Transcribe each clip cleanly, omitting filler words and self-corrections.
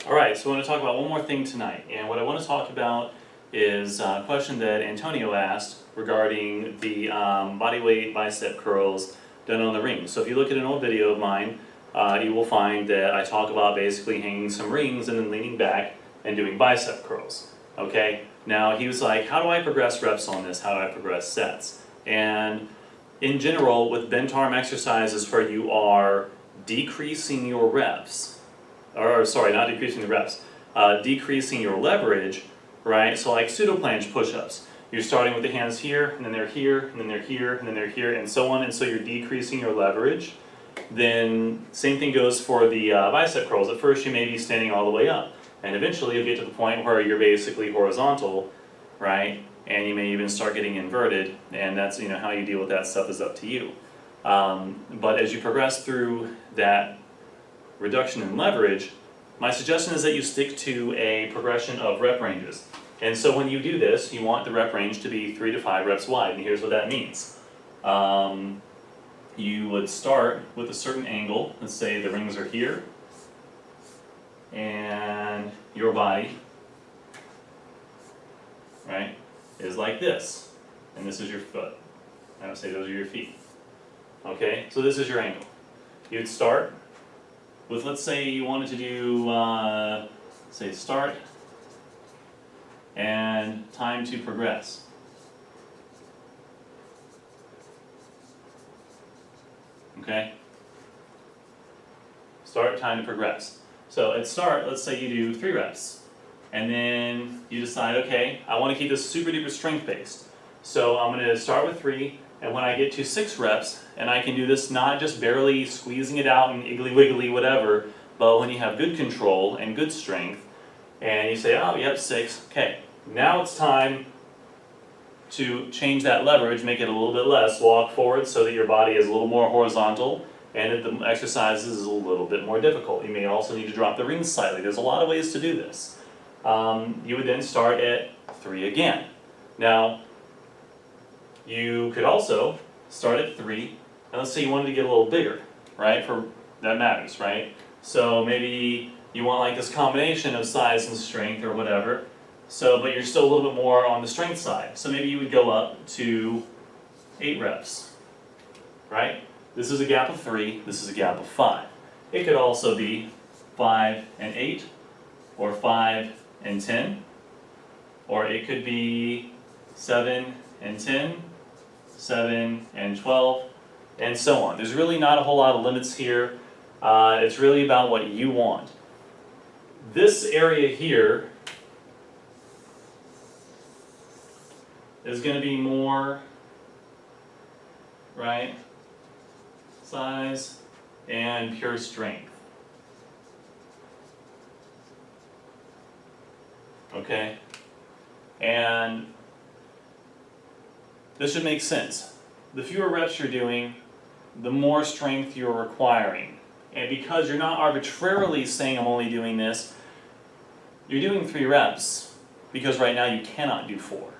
Alright, so I want to talk about one more thing tonight, and what I want to talk about is a question that Antonio asked regarding the bodyweight bicep curls done on the rings. So if you look at an old video of mine, you will find that I talk about basically hanging some rings and then leaning back and doing bicep curls. Okay, now he was like, how do I progress reps on this? How do I progress sets? And in general, with bent arm exercises where you are decreasing your reps, or sorry, not decreasing the reps, decreasing your leverage, right? So like pseudo planche push-ups, you're starting with the hands here, and then they're here, and then they're here, and then they're here, and so on, and so you're decreasing your leverage. Then same thing goes for the bicep curls. At first you may be standing all the way up, and eventually you'll get to the point where you're basically horizontal, right? And you may even start getting inverted, and that's, you know, how you deal with that stuff is up to you. But as you progress through that reduction in leverage, my suggestion is that you stick to a progression of rep ranges. And so when you do this, you want the rep range to be 3 to 5 reps wide, and here's what that means. You would start with a certain angle. Let's say the rings are here, and your body, right, is like this, and this is your foot. I would say those are your feet. Okay, so this is your angle. You'd start with, let's say you wanted to do, say start and time to progress. Okay? Start, time to progress. So at start, let's say you do 3 reps. And then you decide, okay, I want to keep this super duper strength based. So I'm going to start with 3, and when I get to 6 reps, and I can do this not just barely squeezing it out and iggly wiggly whatever, but when you have good control and good strength, and you say, oh, yep, 6, okay. Now it's time to change that leverage, make it a little bit less, walk forward so that your body is a little more horizontal, and that the exercise is a little bit more difficult. You may also need to drop the rings slightly. There's a lot of ways to do this. You would then start at 3 again. Now, you could also start at 3, and let's say you wanted to get a little bigger, right? That matters, right? So maybe you want like this combination of size and strength or whatever. So, but you're still a little bit more on the strength side. So maybe you would go up to 8 reps, right? This is a gap of 3, this is a gap of 5. It could also be 5 and 8, or 5 and 10, or it could be 7 and 10, 7 and 12, and so on. There's really not a whole lot of limits here. It's really about what you want. This area here is going to be more, right, size and pure strength. Okay? And this should make sense. The fewer reps you're doing, the more strength you're requiring. And because you're not arbitrarily saying I'm only doing this, you're doing 3 reps because right now you cannot do 4.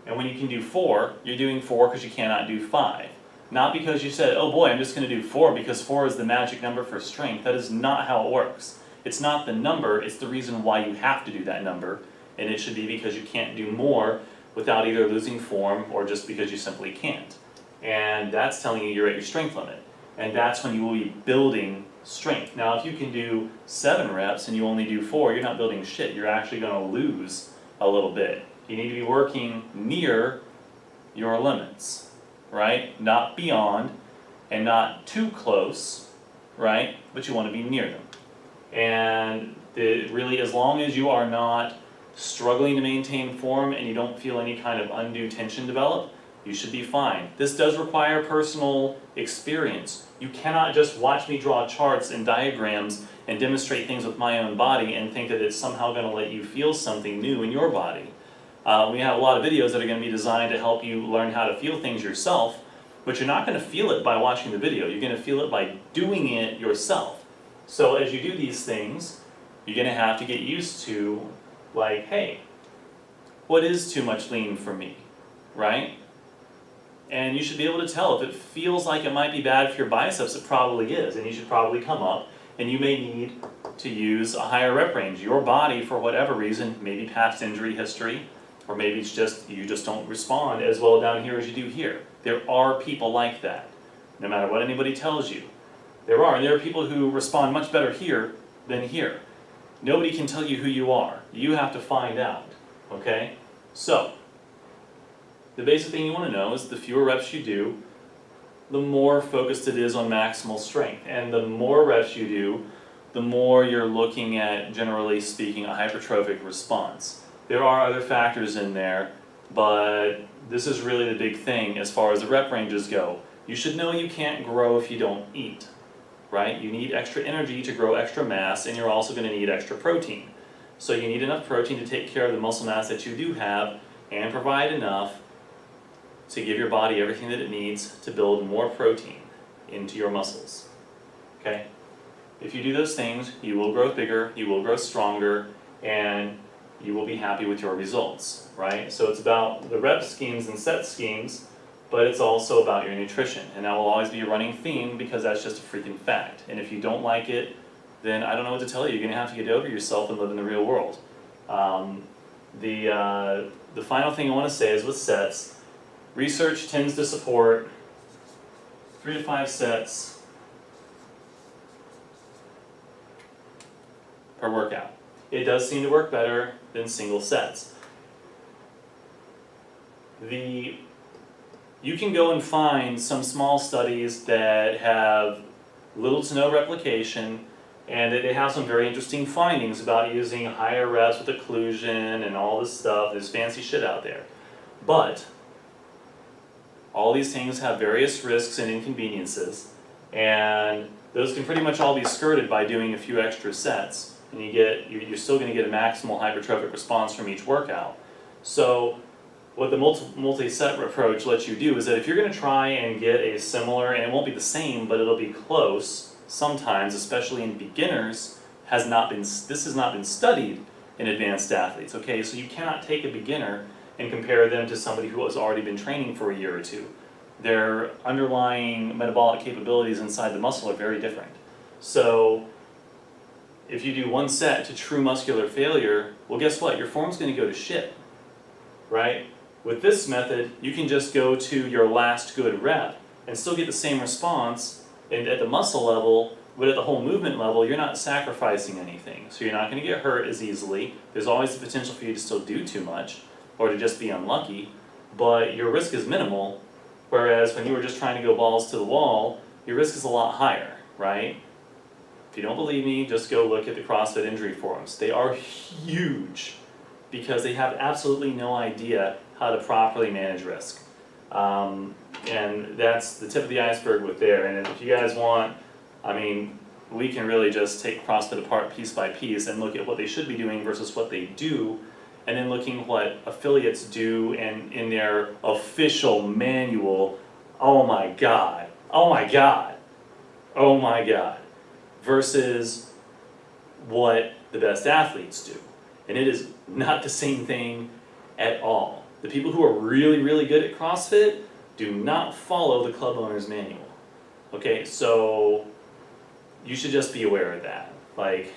And when you can do 4, you're doing 4 because you cannot do 5. Not because you said, oh boy, I'm just going to do 4 because 4 is the magic number for strength. That is not how it works. It's not the number, it's the reason why you have to do that number. And it should be because you can't do more without either losing form or just because you simply can't. And that's telling you you're at your strength limit. And that's when you will be building strength. Now if you can do 7 reps and you only do 4, you're not building shit. You're actually going to lose a little bit. You need to be working near your limits, right? Not beyond and not too close, right? But you want to be near them. And really, as long as you are not struggling to maintain form and you don't feel any kind of undue tension develop, you should be fine. This does require personal experience. You cannot just watch me draw charts and diagrams and demonstrate things with my own body and think that it's somehow going to let you feel something new in your body. We have a lot of videos that are going to be designed to help you learn how to feel things yourself, but you're not going to feel it by watching the video. You're going to feel it by doing it yourself. So as you do these things, you're going to have to get used to, like, hey, what is too much lean for me, right? And you should be able to tell if it feels like it might be bad for your biceps, it probably is, and you should probably come up, and you may need to use a higher rep range. Your body, for whatever reason, maybe past injury history, or maybe it's just you just don't respond as well down here as you do here. There are people like that, no matter what anybody tells you. There are people who respond much better here than here. Nobody can tell you who you are. You have to find out, okay? So, the basic thing you want to know is the fewer reps you do, the more focused it is on maximal strength. And the more reps you do, the more you're looking at, generally speaking, a hypertrophic response. There are other factors in there, but this is really the big thing as far as the rep ranges go. You should know you can't grow if you don't eat, right? You need extra energy to grow extra mass, and you're also going to need extra protein. So you need enough protein to take care of the muscle mass that you do have and provide enough to give your body everything that it needs to build more protein into your muscles, okay? If you do those things, you will grow bigger, you will grow stronger, and you will be happy with your results, right? So it's about the rep schemes and set schemes, but it's also about your nutrition. And that will always be a running theme because that's just a freaking fact. And if you don't like it, then I don't know what to tell you. You're gonna have to get over yourself and live in the real world. The final thing I wanna say is with sets, research tends to support 3 to 5 sets per workout. It does seem to work better than single sets. You can go and find some small studies that have little to no replication, and they have some very interesting findings about using higher reps with occlusion and all this stuff. There's fancy shit out there. But all these things have various risks and inconveniences, and those can pretty much all be skirted by doing a few extra sets, and you're still going to get a maximal hypertrophic response from each workout. So what the multi-set approach lets you do is that if you're going to try and get a similar, and it won't be the same, but it'll be close sometimes, especially in beginners, this has not been studied in advanced athletes, okay? So you cannot take a beginner and compare them to somebody who has already been training for a year or two. Their underlying metabolic capabilities inside the muscle are very different. So if you do one set to true muscular failure, well, guess what? Your form's going to go to shit, right? With this method, you can just go to your last good rep and still get the same response, and at the muscle level, but at the whole movement level, you're not sacrificing anything. So you're not going to get hurt as easily. There's always the potential for you to still do too much or to just be unlucky, but your risk is minimal, whereas when you were just trying to go balls to the wall, your risk is a lot higher, right? If you don't believe me, just go look at the CrossFit injury forums. They are huge because they have absolutely no idea how to properly manage risk. And that's the tip of the iceberg with there. And if you guys want, I mean, we can really just take CrossFit apart piece by piece and look at what they should be doing versus what they do, and then looking what affiliates do and in their official manual. Oh my God, oh my God, oh my God, versus what the best athletes do. And it is not the same thing at all. The people who are really, really good at CrossFit do not follow the club owner's manual. Okay, so you should just be aware of that. Like,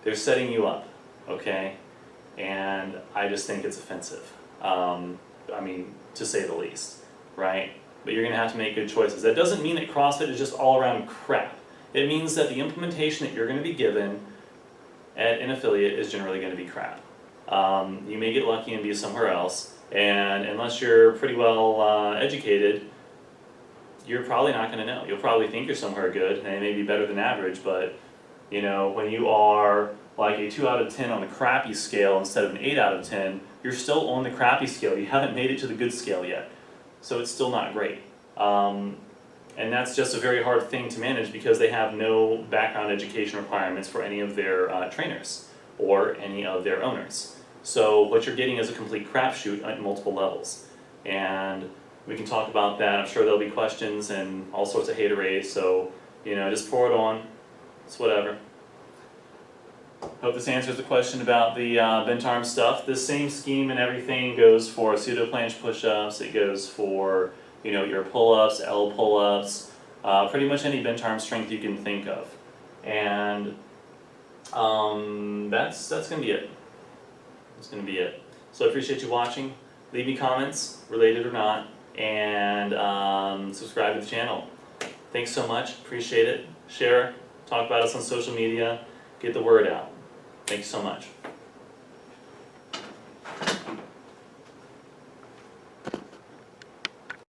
they're setting you up, okay? And I just think it's offensive. I mean, to say the least, right? But you're gonna have to make good choices. That doesn't mean that CrossFit is just all around crap. It means that the implementation that you're gonna be given at an affiliate is generally gonna be crap. You may get lucky and be somewhere else, and unless you're pretty well educated, you're probably not gonna know. You'll probably think you're somewhere good, and it may be better than average, but you know, when you are like a 2 out of 10 on the crappy scale instead of an 8 out of 10, you're still on the crappy scale. You haven't made it to the good scale yet. So it's still not great. And that's just a very hard thing to manage because they have no background education requirements for any of their trainers or any of their owners. So what you're getting is a complete crapshoot at multiple levels. And we can talk about that. I'm sure there'll be questions and all sorts of haterade, so you know, just pour it on. It's whatever. Hope this answers the question about the bent arm stuff. The same scheme and everything goes for pseudo planche push-ups. It goes for, you know, your pull-ups, L pull-ups, pretty much any bent arm strength you can think of. And That's gonna be it. That's gonna be it. So I appreciate you watching. Leave me comments, related or not, and subscribe to the channel. Thanks so much, appreciate it. Share, talk about us on social media, get the word out. Thank you so much.